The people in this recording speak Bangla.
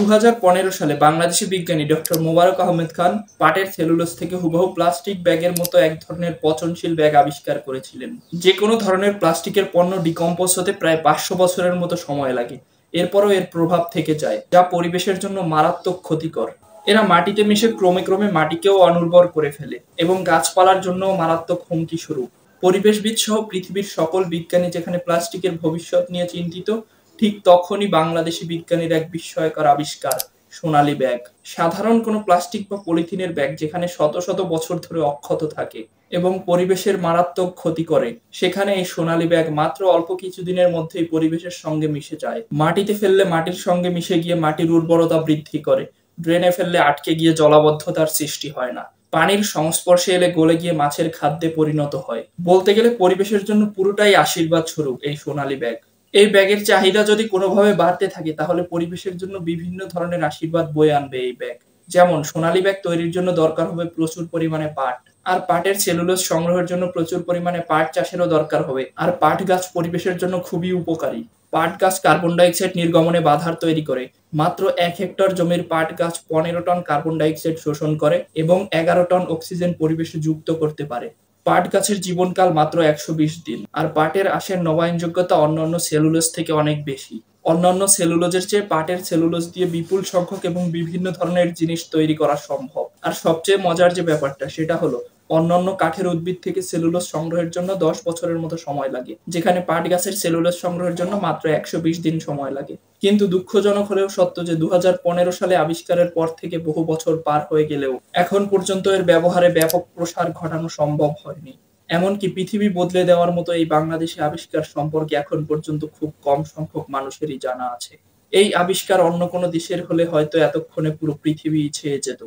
2015 সালে বাংলাদেশি বিজ্ঞানী ডক্টর মোবারক আহমেদ খান পাটের সেলুলোজ থেকে হুবহু প্লাস্টিক ব্যাগের মতো এক ধরনের পচনশীল ব্যাগ আবিষ্কার করেছিলেন। যে কোনো ধরনের প্লাস্টিকের পণ্য ডিকম্পোজ হতে প্রায় 500 বছরের মতো সময় লাগে। এরপরও এর প্রভাব থেকে যায়, যা পরিবেশের জন্য মারাত্মক ক্ষতিকর। এরা মাটিতে মিশে ক্রমে ক্রমে মাটিকেও অনুর্বর করে ফেলে এবং গাছপালার জন্যও মারাত্মক হুমকি স্বরূপ। পরিবেশবিদ সহ পৃথিবীর সকল বিজ্ঞানী যেখানে প্লাস্টিকের ভবিষ্যৎ নিয়ে চিন্তিত, ঠিক তখনই বাংলাদেশি বিজ্ঞানীর এক বিস্ময়কর আবিষ্কার, সোনালী ব্যাগ। সাধারণ কোনো প্লাস্টিক বা পলিথিনের ব্যাগ যেখানে শত শত বছর ধরে অক্ষত থাকে এবং পরিবেশের মারাত্মক ক্ষতি করে, সেখানে এই সোনালী ব্যাগ মাত্র অল্প কিছুদিনের মধ্যেই পরিবেশের সঙ্গে মিশে যায়। মাটিতে ফেললে মাটির সঙ্গে মিশে গিয়ে মাটির উর্বরতা বৃদ্ধি করে, ড্রেনে ফেললে আটকে গিয়ে জলাবদ্ধতার সৃষ্টি হয় না, পানির সংস্পর্শে এলে গলে গিয়ে মাছের খাদ্যে পরিণত হয়। বলতে গেলে পরিবেশের জন্য পুরোটাই আশীর্বাদ স্বরূপ এই সোনালী ব্যাগ। এই ব্যাগের চাহিদা যদি কোনোভাবে বাড়তে থাকে, তাহলে পরিবেশের জন্য বিভিন্ন ধরনের আশীর্বাদ বয়ে আনবে এই ব্যাগ। যেমন সোনালী ব্যাগ তৈরির জন্য দরকার হবে প্রচুর পরিমাণে পাট, আর পাটের সেলুলোজ সংগ্রহের জন্য প্রচুর পরিমাণে পাট চাষেরও দরকার হবে। আর পাট গাছ পরিবেশের জন্য খুবই উপকারী। পাট গাছ কার্বন ডাইঅক্সাইড নির্গমনে বাধার তৈরি করে। মাত্র 1 হেক্টর জমির পাট গাছ 15 টন কার্বন ডাইঅক্সাইড শোষণ করে এবং 11 টন অক্সিজেন পরিবেশে যুক্ত করতে পারে। পাট গাছের জীবনকাল মাত্র 120 দিন, আর পাটের আঁশের নবায়নযোগ্যতা অন্যান্য সেলুলোজ থেকে অনেক বেশি। অন্যান্য সেলুলোজের চেয়ে পাটের সেলুলোজ দিয়ে বিপুল সংখ্যক এবং বিভিন্ন ধরনের জিনিস তৈরি করা সম্ভব। আর সবচেয়ে মজার যে ব্যাপারটা, সেটা হলো অন্যান্য কাঠের উদ্ভিদ থেকে সেলুলোজ সংগ্রহের জন্য 10 বছরের মতো সময় লাগে, যেখানে পাট গাছের সেলুলোজ সংগ্রহের জন্য মাত্র 120 দিন সময় লাগে। কিন্তু দুঃখজনক হলেও সত্য যে 2015 সালে আবিষ্কারের পর থেকে বহু বছর পার হয়ে গেলেও এখন পর্যন্ত এর ব্যবহারে ব্যাপক প্রসার ঘটানো সম্ভব হয়নি। এমনকি পৃথিবী বদলে দেওয়ার মতো এই বাংলাদেশি আবিষ্কার সম্পর্কে এখন পর্যন্ত খুব কম সংখ্যক মানুষেরই জানা আছে। এই আবিষ্কার অন্য কোনো দেশের হলে হয়তো এতক্ষণে পুরো পৃথিবী ছেয়ে যেত।